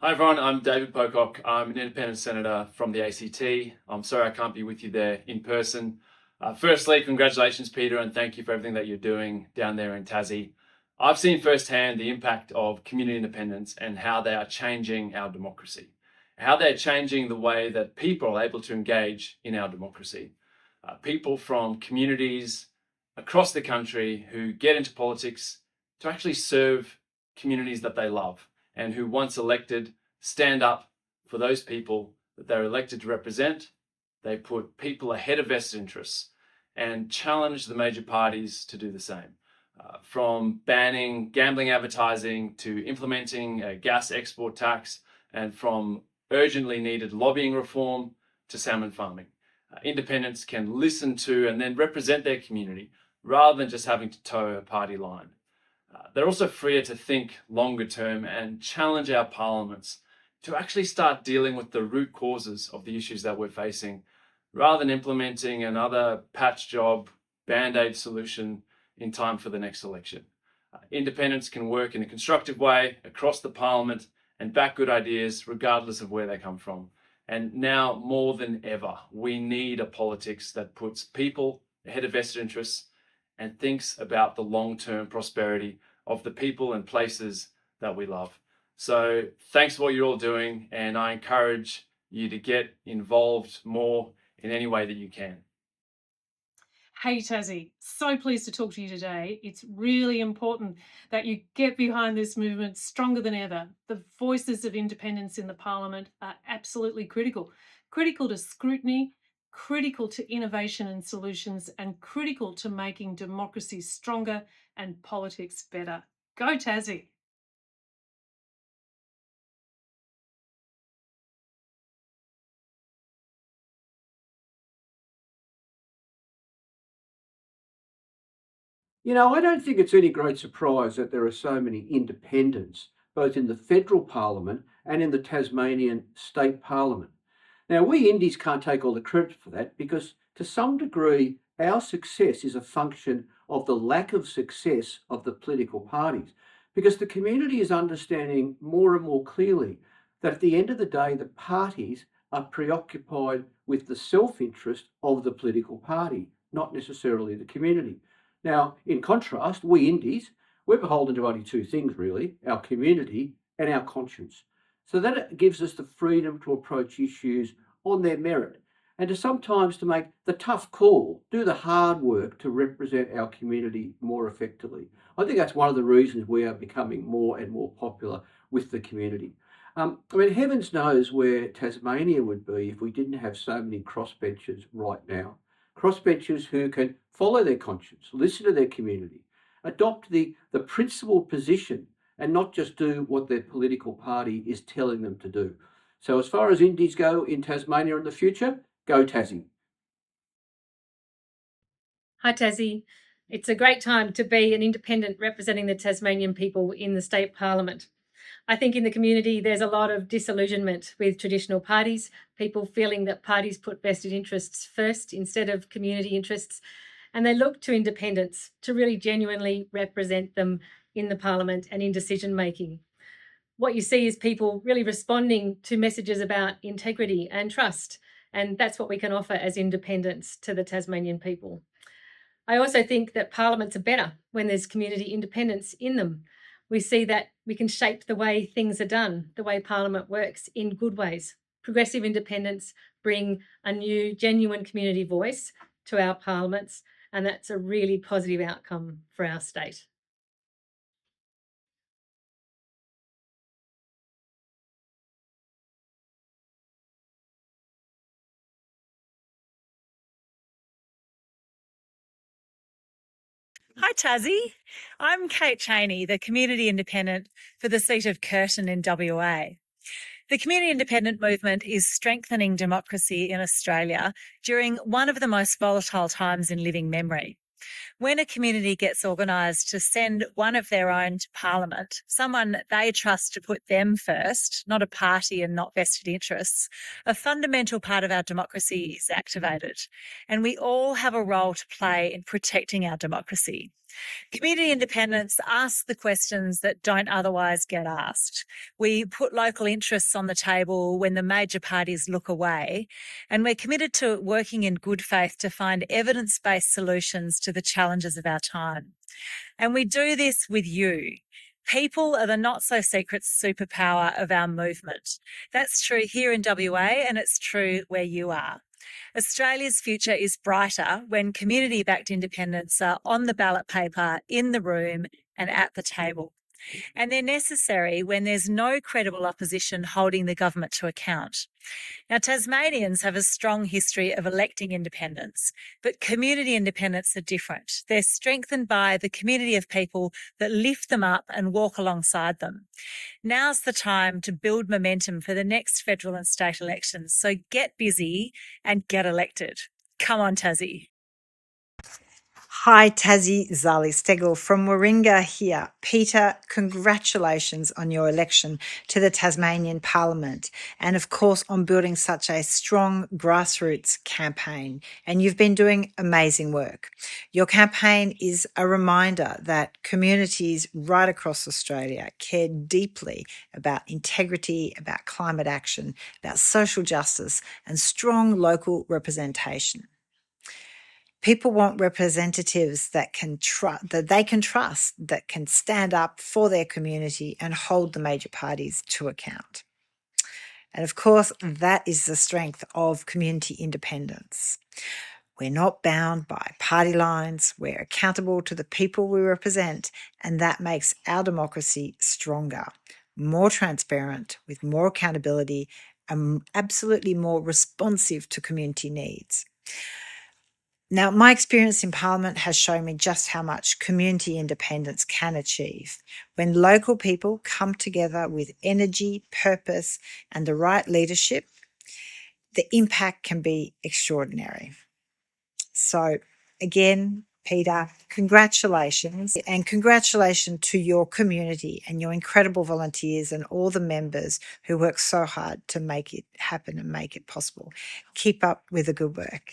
Hi everyone, I'm David Pocock. I'm an independent senator from the ACT. I'm sorry I can't be with you there in person. Firstly, congratulations, Peter, and thank you for everything that you're doing down there in Tassie. I've seen firsthand the impact of community independence and how they are changing our democracy, how they're changing the way that people are able to engage in our democracy. People from communities across the country who get into politics to actually serve communities that they love and who, once elected, stand up for those people that they're elected to represent. They put people ahead of vested interests and challenge the major parties to do the same. From banning gambling advertising to implementing a gas export tax, and from urgently needed lobbying reform to salmon farming. Independents can listen to and then represent their community rather than just having to toe a party line. They're also freer to think longer term and challenge our parliaments to actually start dealing with the root causes of the issues that we're facing, rather than implementing another patch job, band-aid solution in time for the next election. Independents can work in a constructive way across the parliament and back good ideas regardless of where they come from. And now more than ever, we need a politics that puts people ahead of vested interests and thinks about the long-term prosperity of the people and places that we love. So thanks for what you're all doing, and I encourage you to get involved more in any way that you can. Hey Tassie, so pleased to talk to you today. It's really important that you get behind this movement stronger than ever. The voices of independence in the Parliament are absolutely critical. Critical to scrutiny, critical to innovation and solutions, and critical to making democracy stronger and politics better. Go Tassie! I don't think it's any great surprise that there are so many independents, both in the federal parliament and in the Tasmanian state parliament. Now, we Indies can't take all the credit for that because, to some degree, our success is a function of the lack of success of the political parties. Because the community is understanding more and more clearly that at the end of the day, the parties are preoccupied with the self interest of the political party, not necessarily the community. Now, in contrast, we Indies, we're beholden to only two things really, our community and our conscience. So that gives us the freedom to approach issues on their merit and to sometimes to make the tough call, do the hard work to represent our community more effectively. I think that's one of the reasons we are becoming more and more popular with the community. Heavens knows where Tasmania would be if we didn't have so many crossbenchers right now. Crossbenchers who can follow their conscience, listen to their community, adopt the principled position and not just do what their political party is telling them to do. So as far as Indies go in Tasmania in the future, go Tassie. Hi, Tassie. It's a great time to be an independent representing the Tasmanian people in the state parliament. I think in the community there's a lot of disillusionment with traditional parties, people feeling that parties put vested interests first instead of community interests, and they look to independents to really genuinely represent them in the parliament and in decision making. What you see is people really responding to messages about integrity and trust, and that's what we can offer as independents to the Tasmanian people. I also think that parliaments are better when there's community independence in them. We see that we can shape the way things are done, the way parliament works in good ways. Progressive independents bring a new, genuine community voice to our parliaments, and that's a really positive outcome for our state. Hi, Tassie. I'm Kate Cheney, the Community Independent for the seat of Curtin in WA. The Community Independent movement is strengthening democracy in Australia during one of the most volatile times in living memory. When a community gets organised to send one of their own to Parliament, someone they trust to put them first, not a party and not vested interests, a fundamental part of our democracy is activated. And we all have a role to play in protecting our democracy. Community independence asks the questions that don't otherwise get asked. We put local interests on the table when the major parties look away, and we're committed to working in good faith to find evidence-based solutions to the challenges of our time. And we do this with you. People are the not-so-secret superpower of our movement. That's true here in WA, and it's true where you are. Australia's future is brighter when community-backed independents are on the ballot paper, in the room, and at the table. And they're necessary when there's no credible opposition holding the government to account. Now, Tasmanians have a strong history of electing independents, but community independents are different. They're strengthened by the community of people that lift them up and walk alongside them. Now's the time to build momentum for the next federal and state elections, so get busy and get elected. Come on, Tassie. Hi, Tassie, Zali Stegel from Warringah here. Peter, congratulations on your election to the Tasmanian Parliament and, of course, on building such a strong grassroots campaign. And you've been doing amazing work. Your campaign is a reminder that communities right across Australia care deeply about integrity, about climate action, about social justice and strong local representation. People want representatives that they can trust, that can stand up for their community and hold the major parties to account. And of course, that is the strength of community independence. We're not bound by party lines. We're accountable to the people we represent, and that makes our democracy stronger, more transparent, with more accountability, and absolutely more responsive to community needs. Now, my experience in Parliament has shown me just how much community independence can achieve. When local people come together with energy, purpose, and the right leadership, the impact can be extraordinary. So, again, Peter, congratulations, and congratulations to your community and your incredible volunteers and all the members who work so hard to make it happen and make it possible. Keep up with the good work.